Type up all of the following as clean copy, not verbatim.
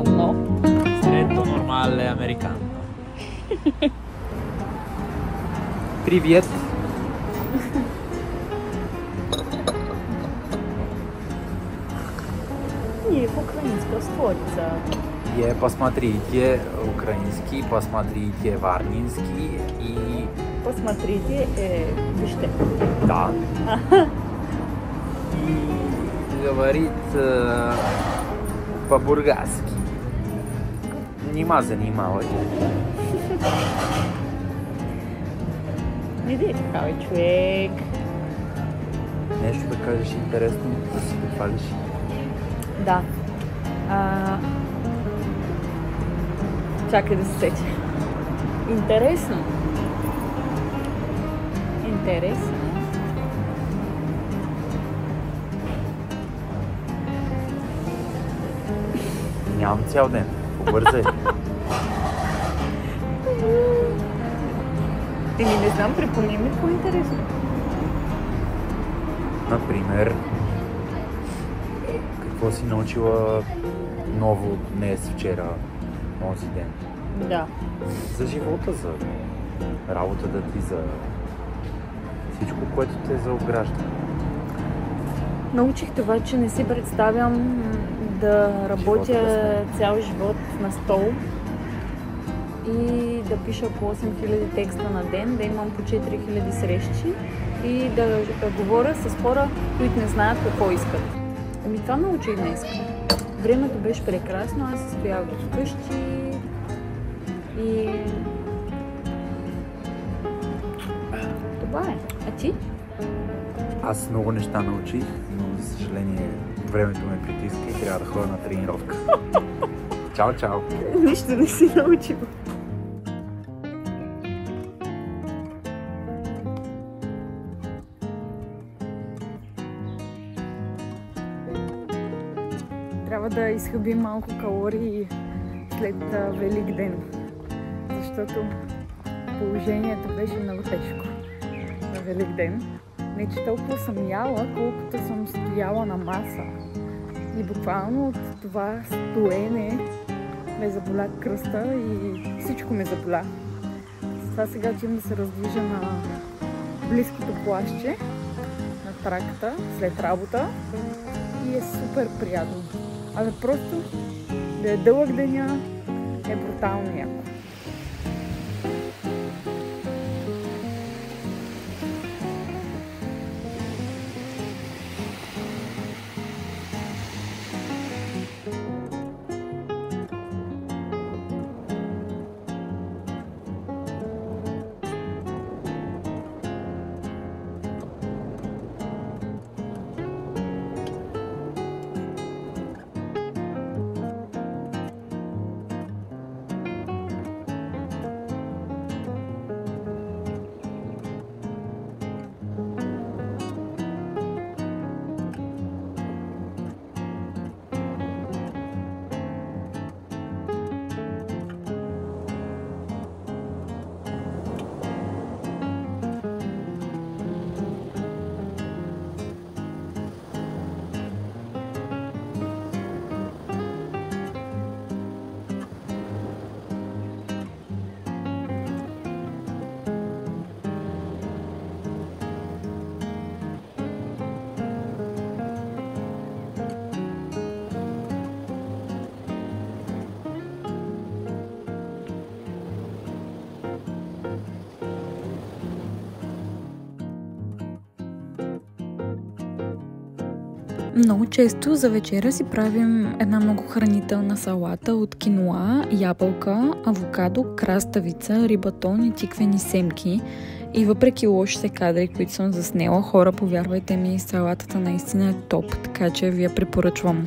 No. Stretto normale americano. Привет. Не, украинская столица. Посмотрите украинский, посмотрите варнинский и... Посмотрите, вижте. Да. И говорит по-бургаски. Нема занимавай. Не дей такава човек. Нещо да кажеш интересно, да се похвалиш. Да. Чакай да се сетя. Интересно. Интересно. Нямам цял ден. Побързай. Не знам, припомни ми по-интересно. Например, какво си научила ново днес, вчера, онзи ден? Да. За живота, за работата ти, за всичко, което те заобгражда. Научих това, че не си представям да работя цял живот на стол и да пиша по 8000 текста на ден, да имам по 4000 срещи и да говоря с хора, които не знаят какво искат. Ами това научих днес. Времето беше прекрасно, аз се стоях вкъщи и... Това е. А ти? Аз много неща научих, но за съжаление времето ме притиска и трябва да ходя на тренировка. Чао, чао! Нищо не си научил. Трябва да изхъбим малко калории след Велик ден, защото положението беше много тежко на Велик ден. Не че толкова съм яла, колкото съм стояла на маса. И буквално от това стоене ме заболя кръста и всичко ме заболя. Затова сега отивам да се раздвижа на близкото плащче, на траката, след работа и е супер приятно. Абе просто да е дълъг деня е брутално яко. Много често за вечеря си правим една много хранителна салата от киноа, ябълка, авокадо, краставица, рибатон и тиквени семки. И въпреки лошите кадри, които съм заснела, хора, повярвайте ми, салатата наистина е топ, така че ви я препоръчвам.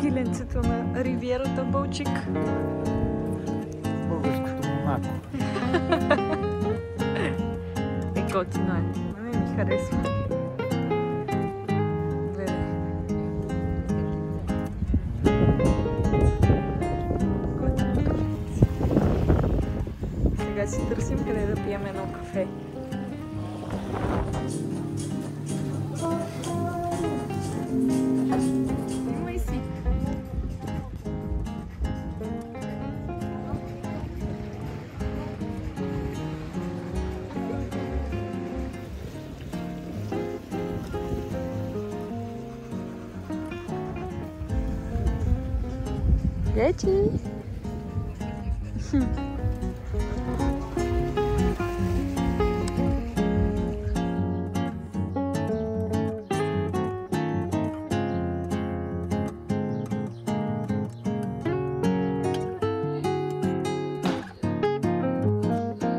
киленцето на ривиерата Балчик. Българското Монако. Готино е. Не ми харесва. Гледай. Готино. Сега си търсим къде да пием едно кафе. Имай си. Дети!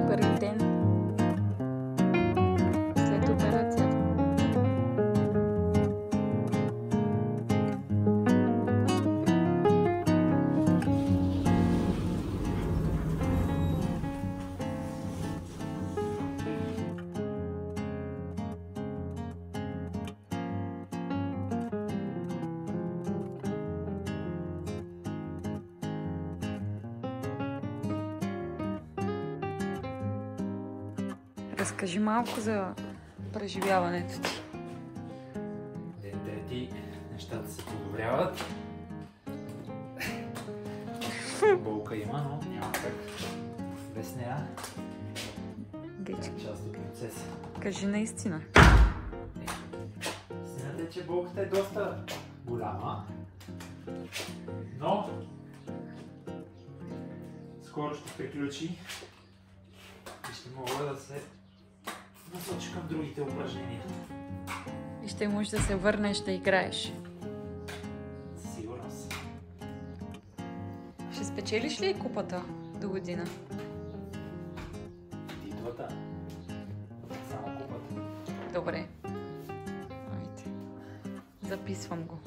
Първи ден след операцията. Разкажи малко за преживяването ти. Ден трети, нещата се подобряват. Болка има, но няма как. Без нея. Гечки, Част от процеса. кажи наистина. Истината е, че болката е доста голяма, но скоро ще приключи и ще мога да се насоча към другите упражнения. И ще можеш да се върнеш да играеш. Със сигурност. Ще спечелиш ли купата до година? Титлата. Само купата. Добре. Айде. Записвам го.